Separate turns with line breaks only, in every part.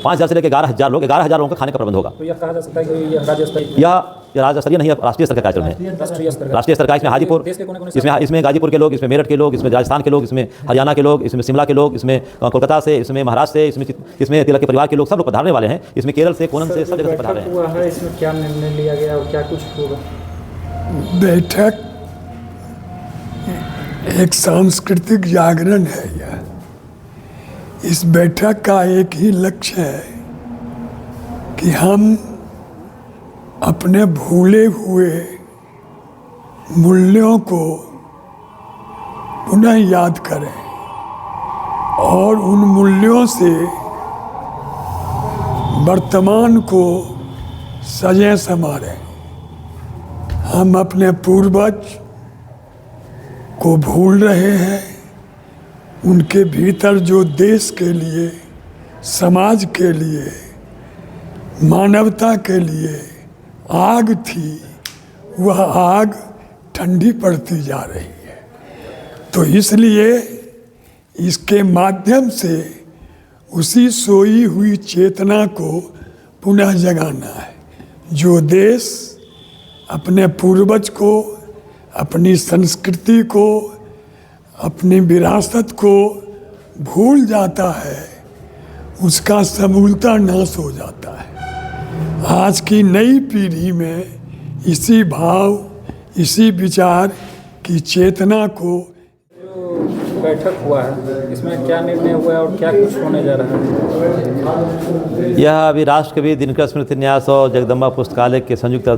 5,000 से लेकर 11,000 लोग, 11,000 लोगों का खाने का प्रबंध होगा।
तो यह कहा जा सकता है कि यह राज्य स्तरीय
यह राज्य स्तरीय नहीं है, राष्ट्रीय स्तर का कार्यक्रम है। राष्ट्रीय स्तर का इसमें हाजीपुर, इसमें गाजीपुर के लोग, इसमें मेरठ के लोग, इसमें राजस्थान के लोग, इसमें हरियाणा के लोग, इसमें शिमला के लोग, इसमें कोलकाता से, इसमें महाराष्ट्र से, इसमें तिलक के परिवार के लोग, सब लोग पधारने वाले हैं। इसमें केरल से, कोनन से, सब जगह से पधार रहे हैं।
हुआ है, इसमें क्या निर्णय लिया गया और क्या कुछ होगा?
बैठक एक सांस्कृतिक जागरण है। यह इस बैठक का एक ही लक्ष्य है कि हम अपने भूले हुए मूल्यों को पुनः याद करें और उन मूल्यों से वर्तमान को सजें संवारें। हम अपने पूर्वज को भूल रहे हैं। उनके भीतर जो देश के लिए, समाज के लिए, मानवता के लिए आग थी, वह आग ठंडी पड़ती जा रही है। तो इसलिए इसके माध्यम से उसी सोई हुई चेतना को पुनः जगाना है। जो देश अपने पूर्वज को, अपनी संस्कृति को, अपनी विरासत को भूल जाता है, उसका समूलता नाश हो जाता है। आज की नई पीढ़ी में इसी भाव, इसी विचार की चेतना को।
जो बैठक हुआ है, इसमें क्या निर्णय हुआ है और क्या कुछ होने जा रहा है?
यह अभी राष्ट्र कवि दिनकर स्मृति न्यास और जगदम्बा पुस्तकालय के संयुक्त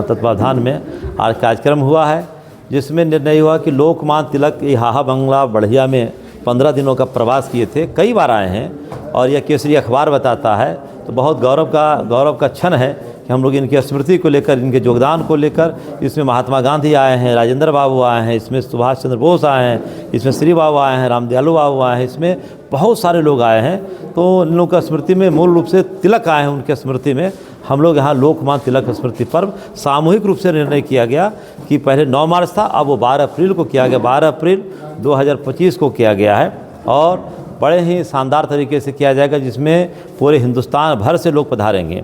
तत्वावधान में आज कार्यक्रम हुआ है, जिसमें निर्णय हुआ कि लोकमान्य तिलक हाहा बंगला बढ़िया में 15 दिनों का प्रवास किए थे, कई बार आए हैं और यह केसरी अखबार बताता है। तो बहुत गौरव का क्षण है कि हम लोग इनकी स्मृति को लेकर, इनके योगदान को लेकर, इसमें महात्मा गांधी आए हैं, राजेंद्र बाबू आए हैं, इसमें सुभाष चंद्र बोस आए हैं, इसमें श्री बाबू आए हैं, रामदयालु बाबू आए हैं, इसमें बहुत सारे लोग आए हैं। तो इन लोगों का स्मृति में मूल रूप से तिलक आए हैं, उनके स्मृति में हम लोग यहाँ लोकमान्य तिलक स्मृति पर्व सामूहिक रूप से निर्णय किया गया कि पहले 9 मार्च था, अब वो 12 अप्रैल को किया गया, 12 अप्रैल 2025 को किया गया है और बड़े ही शानदार तरीके से किया जाएगा, जिसमें पूरे हिंदुस्तान भर से लोग पधारेंगे।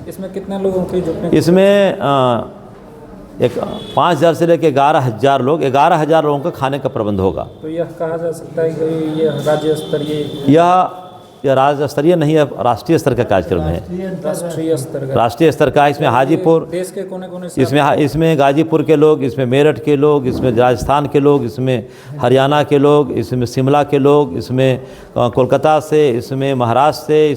इसमें कितने लोगों की जुटने?
इसमें एक 5,000 से लेकर 11,000 लोग, 11,000 लोगों का खाने का प्रबंध होगा।
तो यह कहा जा सकता है कि यह राज्य स्तरीय,
यह राज्य स्तरीय नहीं है, राष्ट्रीय स्तर का कार्यक्रम है। राष्ट्रीय स्तर का इसमें हाजीपुर,
देश के कोने-कोने से,
इसमें गाजीपुर के लोग, इसमें मेरठ के लोग, इसमें राजस्थान के लोग, इसमें हरियाणा के लोग, इसमें शिमला के लोग, इसमें कोलकाता से, इसमें महाराष्ट्र से,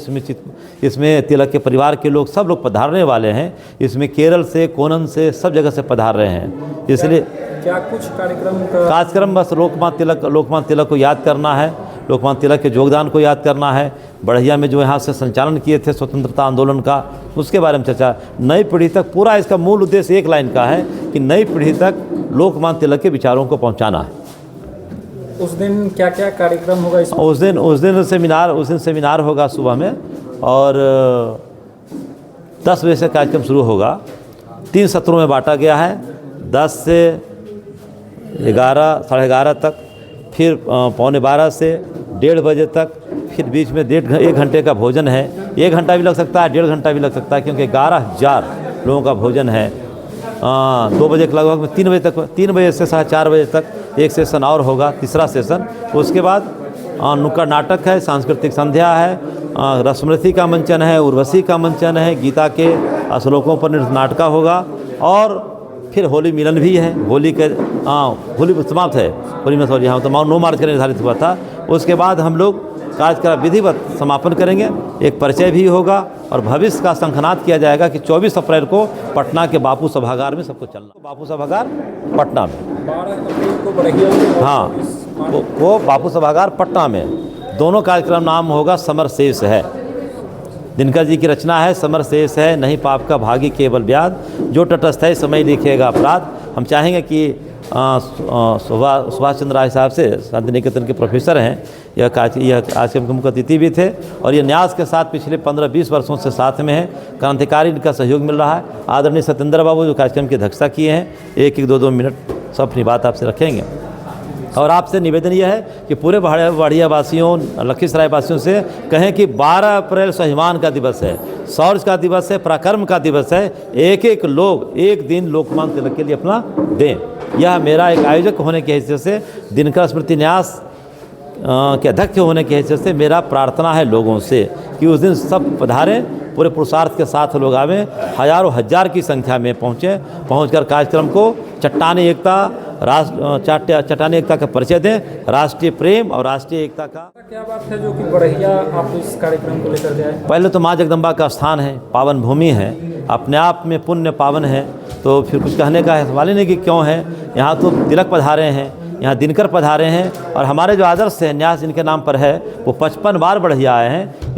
इसमें तिलक के परिवार के लोग, सब लोग पधारने वाले हैं। इसमें केरल से, कोनन से, सब जगह से पधार रहे हैं। इसलिए
क्या कुछ कार्यक्रम
बस लोकमान्य तिलक को याद करना है, लोकमान्य तिलक के योगदान को याद करना है। बढ़िया में जो यहाँ से संचालन किए थे स्वतंत्रता आंदोलन का, उसके बारे में चर्चा। नई पीढ़ी तक पूरा इसका मूल उद्देश्य एक लाइन का है कि नई पीढ़ी तक लोकमान्य तिलक के विचारों को पहुँचाना है।
उस दिन क्या क्या कार्यक्रम होगा इसमें?
उस दिन सेमिनार होगा सुबह में और 10 बजे से कार्यक्रम शुरू होगा। 3 सत्रों में बांटा गया है, 10 से 11, साढ़े 11 तक, फिर 11:15 से 1:30 बजे तक, फिर बीच में 1 घंटे का भोजन है। 1 घंटा भी लग सकता है, 1.5 घंटा भी लग सकता है, क्योंकि 11,000 लोगों का भोजन है। 2 बजे के लगभग में 3 बजे तक, 3 बजे से 4:30 बजे तक एक सेशन और होगा, तीसरा सेशन। उसके बाद नुक्कड़ नाटक है, सांस्कृतिक संध्या है, रसमृति का मंचन है, उर्वशी का मंचन है, गीता के श्लोकों पर नृत्य नाटक होगा और फिर होली मिलन भी है। होली समाप्त है, होली में सॉरी, यहाँ तो 9 मार्च का निर्धारित हुआ था। उसके बाद हम लोग कार्यक्रम विधिवत समापन करेंगे, एक परिचय भी होगा और भविष्य का शंखनाद किया जाएगा कि 24 अप्रैल को पटना के बापू सभागार में सबको चलना। बापू सभागार पटना में,
12 अप्रैल को बढ़िया,
हाँ, वो बापू सभागार पटना में। दोनों कार्यक्रम नाम होगा समर शेष है। दिनकर जी की रचना है, समर शेष है नहीं पाप का भागी केवल व्याध, जो तटस्थ है समय लिखेगा अपराध। हम चाहेंगे कि सुभाष चंद्र राय साहब से, शांति निकेतन के प्रोफेसर हैं, यह कार्यक्रम के मुख्य अतिथि भी थे और ये न्यास के साथ पिछले 15-20 वर्षों से साथ में है। क्रांतिकारी इनका सहयोग मिल रहा है। आदरणीय सत्येंद्र बाबू जो कार्यक्रम की अध्यक्षता किए हैं, 1-2 मिनट सब अपनी बात आपसे रखेंगे। और आपसे निवेदन यह है कि पूरे बढ़िया वासियों, लखीसराय वासियों से कहें कि 12 अप्रैल स्वाभिमान का दिवस है, शौर्य का दिवस है, पराक्रम का दिवस है। एक एक लोग एक दिन लोकमान्य तिलक के लिए अपना दें। यह मेरा एक आयोजक होने की हैसियत से, दिनकर स्मृति न्यास के अध्यक्ष होने की हैसियत से मेरा प्रार्थना है लोगों से कि उस दिन सब पधारें, पूरे पुरुषार्थ के साथ लोग आवें, हजारों हजार की संख्या में पहुंचकर कार्यक्रम को चट्टानी एकता, चट्टानी एकता का परिचय दें, राष्ट्रीय प्रेम और राष्ट्रीय एकता का।
क्या बात है जो कि बढ़िया आप इस कार्यक्रम को लेकर के आए?
पहले तो माँ जगदम्बा का स्थान है, पावन भूमि है, अपने आप में पुण्य पावन है, तो फिर कुछ कहने का सवाल ही नहीं कि क्यों है। यहाँ तो तिलक पधारे हैं, यहाँ दिनकर पधारे हैं, और हमारे जो आदर्श है न्यास इनके नाम पर है, वो 55 बार बढ़िया आए हैं।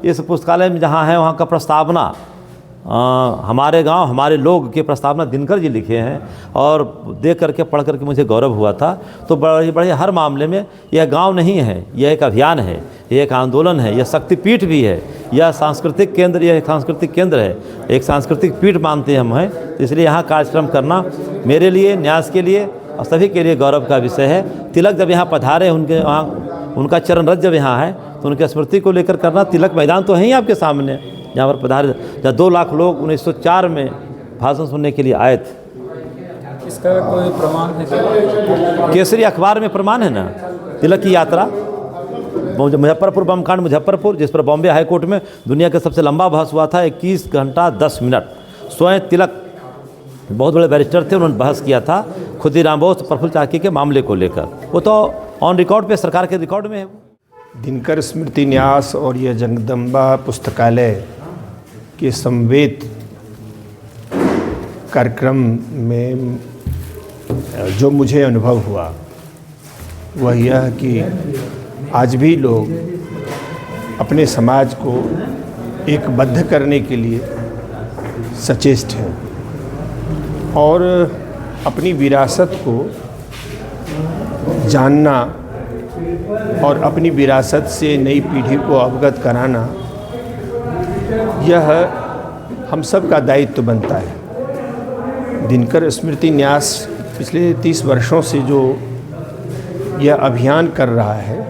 इस पुस्तकालय में जहाँ है वहाँ का प्रस्तावना हमारे गांव हमारे लोग के प्रस्तावना दिनकर जी लिखे हैं, और देख करके पढ़ करके मुझे गौरव हुआ था। तो बड़े हर मामले में यह गांव नहीं है, यह एक अभियान है, यह एक आंदोलन है, यह शक्तिपीठ भी है, यह सांस्कृतिक केंद्र, यह एक सांस्कृतिक केंद्र है, एक सांस्कृतिक पीठ मानते हैं हम हैं। तो इसलिए यहाँ कार्यक्रम करना मेरे लिए, न्यास के लिए और सभी के लिए गौरव का विषय है। तिलक जब यहाँ पधारे, उनके वहाँ उनका चरण रज जब यहाँ है तो उनकी स्मृति को लेकर करना। तिलक मैदान तो है ही आपके सामने, जहाँ पर पधारे, जहाँ 2 लाख लोग 1904 में भाषण सुनने के लिए आए थे।
इसका कोई प्रमाण है?
केसरी अखबार में प्रमाण है ना, तिलक की यात्रा, मुजफ्फरपुर बमकांड मुजफ्फरपुर, जिस पर बॉम्बे हाई कोर्ट में दुनिया का सबसे लंबा बहस हुआ था, 21 घंटा 10 मिनट। स्वयं तिलक बहुत बड़े बैरिस्टर थे, उन्होंने बहस किया था खुदीराम बोस प्रफुल्ल चाकी के मामले को लेकर। वो तो ऑन रिकॉर्ड पे, सरकार के रिकॉर्ड में है।
दिनकर स्मृति न्यास और यह जगदम्बा पुस्तकालय के समवेत कार्यक्रम में जो मुझे अनुभव हुआ वह यह कि आज भी लोग अपने समाज को एकबद्ध करने के लिए सचेष्ट हैं और अपनी विरासत को जानना और अपनी विरासत से नई पीढ़ी को अवगत कराना, यह हम सब का दायित्व बनता है। दिनकर स्मृति न्यास पिछले 30 वर्षों से जो यह अभियान कर रहा है,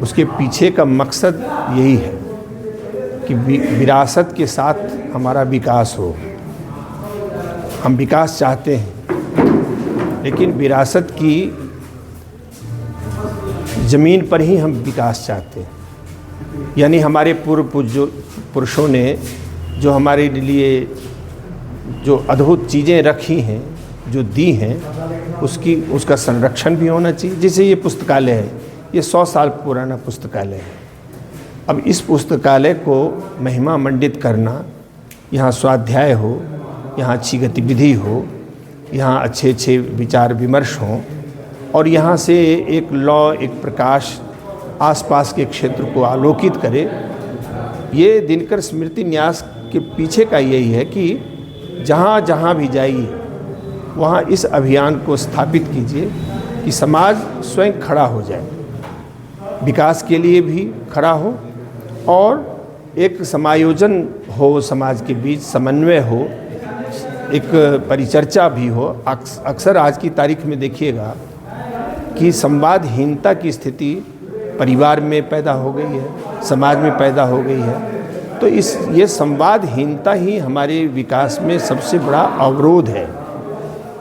उसके पीछे का मकसद यही है कि विरासत के साथ हमारा विकास हो। हम विकास चाहते हैं, लेकिन विरासत की ज़मीन पर ही हम विकास चाहते हैं। यानी हमारे पूर्व पुरुषों ने जो हमारे लिए जो अद्भुत चीज़ें रखी हैं, जो दी हैं, उसका संरक्षण भी होना चाहिए। जैसे ये पुस्तकालय है, ये 100 साल पुराना पुस्तकालय है। अब इस पुस्तकालय को महिमा मंडित करना, यहाँ स्वाध्याय हो, यहाँ अच्छी गतिविधि हो, यहाँ अच्छे विचार विमर्श हों, और यहाँ से एक लौ, एक प्रकाश आसपास के क्षेत्र को आलोकित करे। ये दिनकर स्मृति न्यास के पीछे का यही है कि जहाँ जहाँ भी जाइए वहाँ इस अभियान को स्थापित कीजिए कि समाज स्वयं खड़ा हो जाए, विकास के लिए भी खड़ा हो, और एक समायोजन हो, समाज के बीच समन्वय हो, एक परिचर्चा भी हो। अक्सर आज की तारीख में देखिएगा कि संवादहीनता की स्थिति परिवार में पैदा हो गई है, समाज में पैदा हो गई है। तो ये संवादहीनता ही हमारे विकास में सबसे बड़ा अवरोध है।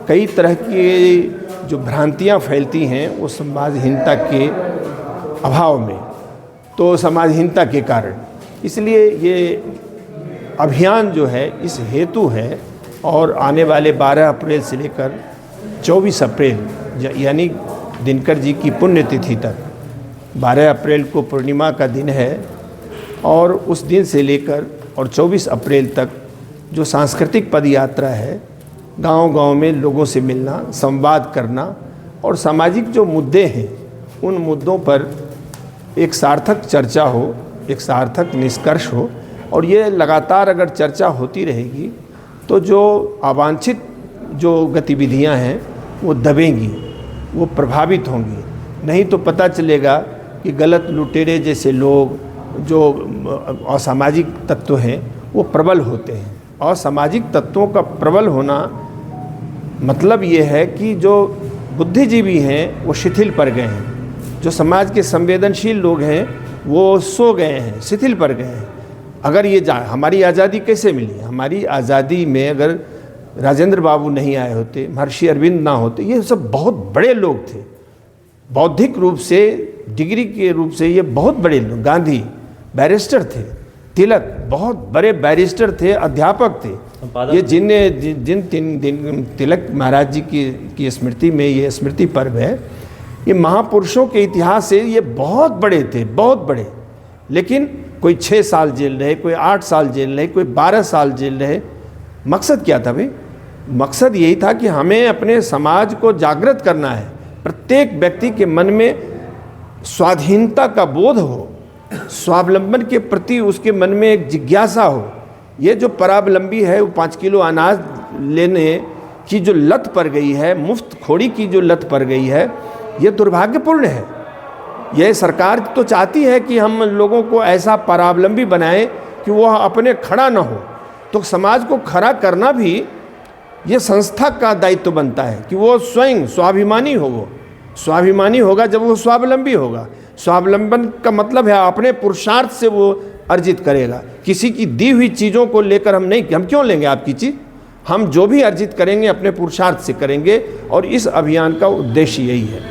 कई तरह की जो भ्रांतियाँ फैलती हैं वो संवादहीनता के अभाव में, तो समाजहीनता के कारण। इसलिए ये अभियान जो है इस हेतु है, और आने वाले 12 अप्रैल से लेकर 24 अप्रैल यानी दिनकर जी की पुण्यतिथि तक, 12 अप्रैल को पूर्णिमा का दिन है, और उस दिन से लेकर और 24 अप्रैल तक जो सांस्कृतिक पद यात्रा है, गांव-गांव में लोगों से मिलना, संवाद करना, और सामाजिक जो मुद्दे हैं उन मुद्दों पर एक सार्थक चर्चा हो, एक सार्थक निष्कर्ष हो। और ये लगातार अगर चर्चा होती रहेगी तो जो अवांछित जो गतिविधियां हैं वो दबेंगी, वो प्रभावित होंगी। नहीं तो पता चलेगा कि गलत लुटेरे जैसे लोग, जो असामाजिक तत्व हैं, वो प्रबल होते हैं। असामाजिक तत्वों का प्रबल होना मतलब ये है कि जो बुद्धिजीवी हैं वो शिथिल पड़ गए हैं, जो समाज के संवेदनशील लोग हैं वो सो गए हैं, शिथिल पड़ गए हैं। अगर ये हमारी आज़ादी कैसे मिली? हमारी आज़ादी में अगर राजेंद्र बाबू नहीं आए होते, महर्षि अरविंद ना होते, ये सब बहुत बड़े लोग थे, बौद्धिक रूप से, डिग्री के रूप से ये बहुत बड़े लोग। गांधी बैरिस्टर थे, तिलक बहुत बड़े बैरिस्टर थे, अध्यापक थे। ये जिन तिलक महाराज जी की स्मृति में ये स्मृति पर्व है, ये महापुरुषों के इतिहास से ये बहुत बड़े थे, बहुत बड़े। लेकिन कोई 6 साल जेल रहे, कोई 8 साल जेल रहे, कोई 12 साल जेल रहे। मकसद क्या था भाई? मकसद यही था कि हमें अपने समाज को जागृत करना है, प्रत्येक व्यक्ति के मन में स्वाधीनता का बोध हो, स्वावलंबन के प्रति उसके मन में एक जिज्ञासा हो। ये जो परावलंबी है वो 5 किलो अनाज लेने की जो लत पड़ गई है, मुफ्त खोरी की जो लत पड़ गई है, ये दुर्भाग्यपूर्ण है। यह सरकार तो चाहती है कि हम लोगों को ऐसा परावलंबी बनाएं कि वह अपने खड़ा ना हो। तो समाज को खड़ा करना भी ये संस्था का दायित्व बनता है कि वो स्वयं स्वाभिमानी हो। वो स्वाभिमानी होगा जब वो स्वावलंबी होगा। स्वावलंबन का मतलब है अपने पुरुषार्थ से वो अर्जित करेगा। किसी की दी हुई चीज़ों को लेकर हम क्यों लेंगे आपकी चीज़? हम जो भी अर्जित करेंगे अपने पुरुषार्थ से करेंगे, और इस अभियान का उद्देश्य यही है।